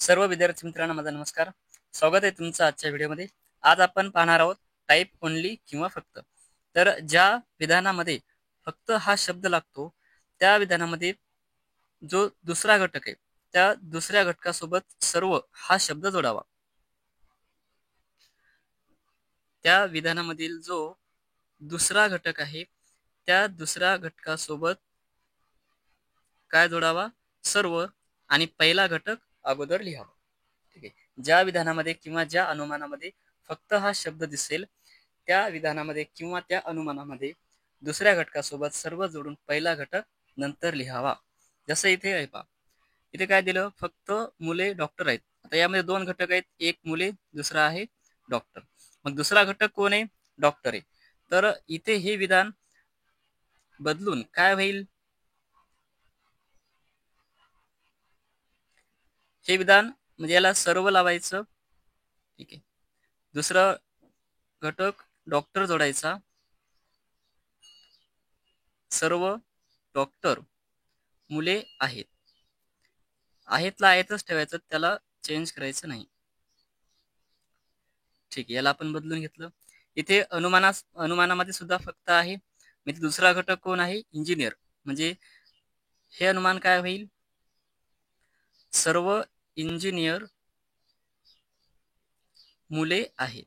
सर्व विद्यार्थी मित्रांना माझा नमस्कार. स्वागत आहे तुमचं आजच्या व्हिडिओमध्ये. आज आपण पाहणार आहोत टाईप ओनली किंवा फक्त. तर ज्या विधानामध्ये फक्त हा शब्द लागतो त्या विधानामध्ये जो दुसरा घटक आहे त्या दुसऱ्या घटकासोबत सर्व हा शब्द जोडावा. त्या विधानामधील जो दुसरा घटक आहे त्या दुसऱ्या घटकासोबत काय जोडावा? सर्व, आणि पहिला घटक अगोदर लिहावा. ठीक आहे. ज्या विधानामध्ये किंवा ज्या अनुमानामध्ये फक्त हा शब्द दिसेल त्या विधानामध्ये किंवा त्या अनुमानामध्ये दुसऱ्या घटकासोबत सर्व जोडून पहिला घटक नंतर लिहावा. जसं इथे आहे पहा, इथे काय दिलं? फक्त मुले डॉक्टर आहेत. आता यामध्ये दोन घटक आहेत, एक मुले दुसरा आहे डॉक्टर. मग दुसरा घटक कोण आहे? डॉक्टर आहे. तर इथे हे विधान बदलून काय होईल? हे विधान म्हणजे याला सर्व लावायचं. ठीक आहे. दुसरा घटक डॉक्टर जोडायचा. सर्व डॉक्टर मुले आहेत. आहेतला आहेतच ठेवायचं, त्याला चेंज करायचं नाही. ठीक आहे. याला आपण बदलून घेतलं. इथे अनुमानामध्ये सुद्धा फक्त आहे. म्हणजे दुसरा घटक कोण आहे? इंजिनियर. म्हणजे हे अनुमान काय होईल? सर्व इंजिनियर मुले आहेत.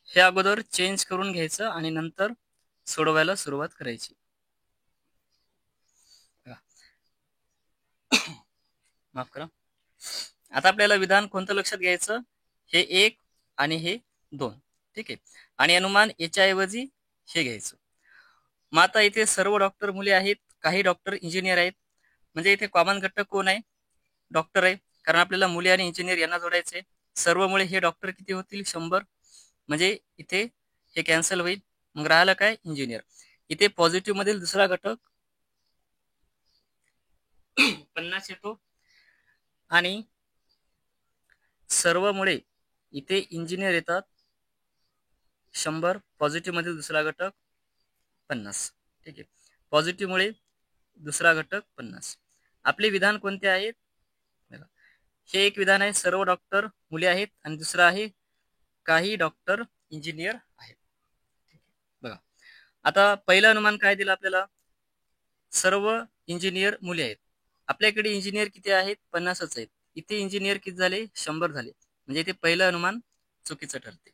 हे अगोदर चेंज करून घ्यायचं आणि नंतर सोडवायला सुरुवात करायची. माफ करा. आता आपल्याला विधान कोणतं लक्षात घ्यायचं? हे एक आणि हे दोन. ठीक आहे. आणि अनुमान याच्याऐवजी हे घ्यायचं. मग आता इथे सर्व डॉक्टर मुले आहेत, काही डॉक्टर इंजिनियर आहेत. म्हणजे इथे कॉमन घटक कोण आहे? डॉक्टर आहे. कारण आपल्याला मुले आणि इंजिनियर यांना जोडायचे. सर्व मुळे हे डॉक्टर किती होतील? 100. म्हणजे इथे हे कॅन्सल होईल. मग राहिलं काय? इंजिनियर. इथे पॉझिटिव्ह मधील दुसरा घटक 50 येतो आणि सर्व मुळे इथे इंजिनियर येतात 100. पॉझिटिव्ह मधील दुसरा घटक 50. ठीक आहे. पॉझिटिव्ह मुळे दुसरा घटक 50. आपले विधान कोणते आहेत? हे एक विधान आहे, सर्व डॉक्टर मुले आहेत, आणि दुसरं आहे काही डॉक्टर इंजिनियर आहेत. बघा, आता पहिलं अनुमान काय दिलं आपल्याला? सर्व इंजिनियर मुले आहेत. आपल्याकडे इंजिनियर किती आहेत? 50च आहेत. इथे इंजिनियर किती झाले? 100 झाले. म्हणजे इथे पहिलं अनुमान चुकीचं ठरते.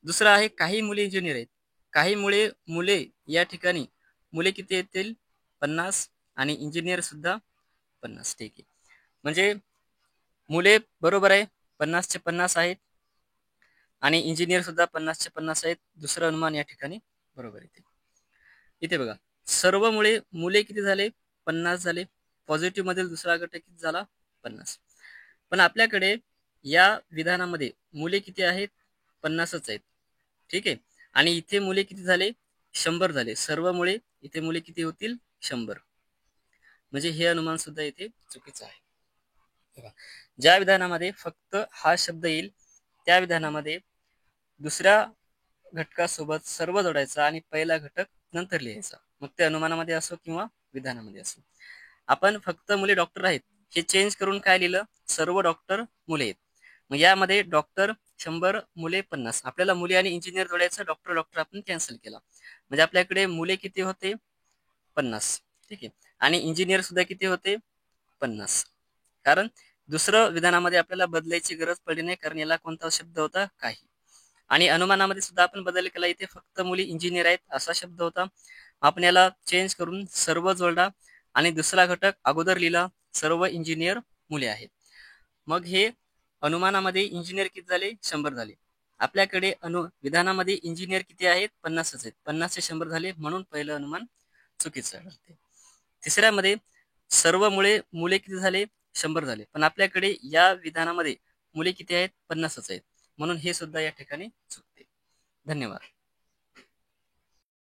दुसरं आहे काही मुले इंजिनियर आहेत. काही मुले या ठिकाणी मुले किती येतील? 50, आणि इंजिनियर सुद्धा 50. ठीक आहे. म्हणजे मुले बरोबर आहे, 50चे 50 आहेत, आणि इंजिनियर सुद्धा 50चे 50 आहेत. दुसरं अनुमान या ठिकाणी बरोबर येते. इथे बघा, सर्व मुले किती झाले? 50 झाले. पॉझिटिव्ह मधील दुसरा घटक किती झाला? 50. पण आपल्याकडे या विधानामध्ये मुले किती आहेत? 50च आहेत. ठीक आहे. आणि इथे मुले किती झाले? 100 झाले. सर्व मुळे इथे मुले किती होतील? 100. म्हणजे हे अनुमान सुद्धा इथे चुकीचं आहे. ज्या विधानामध्ये फक्त हा शब्द येईल त्या विधानामध्ये दुसऱ्या घटकासोबत सर्व जोडायचा आणि पहिला घटक नंतर लिहायचा. मग ते अनुमानामध्ये असो किंवा विधानामध्ये असो. आपण फक्त मुले डॉक्टर आहेत हे चेंज करून काय लिहिलं? सर्व डॉक्टर मुले आहेत. मग यामध्ये डॉक्टर 100, मुले 50. आपल्याला मुले आणि इंजिनियर जोडायचं, डॉक्टर डॉक्टर आपण कॅन्सल केला. म्हणजे आपल्याकडे मुले किती होते? 50. ठीक आहे. आणि इंजिनियर सुद्धा किती होते? 50. कारण दुसरं विधानामध्ये आपल्याला बदलायची गरज पडली नाही, कारण याला कोणता शब्द होता? काही. आणि अनुमानामध्ये सुद्धा आपण बदल केला. इथे फक्त मुली इंजिनियर आहेत असा शब्द होता. आपण याला चेंज करून सर्व जोडला आणि दुसरा घटक अगोदर लिहिला, सर्व इंजिनियर मुले आहेत. मग हे अनुमानामध्ये इंजिनियर किती झाले? 100 झाले. आपल्याकडे विधानामध्ये इंजिनियर किती आहेत? 50च आहेत. 50 चे 100 झाले, म्हणून पहिलं अनुमान चुकीचं ठरते. तिसऱ्यामध्ये सर्व मुले किती झाले? 100 झाले. पण आपल्याकडे या विधानामध्ये मुले किती आहेत? 50च आहेत. म्हणून हे सुद्धा या ठिकाणी चुकते. धन्यवाद.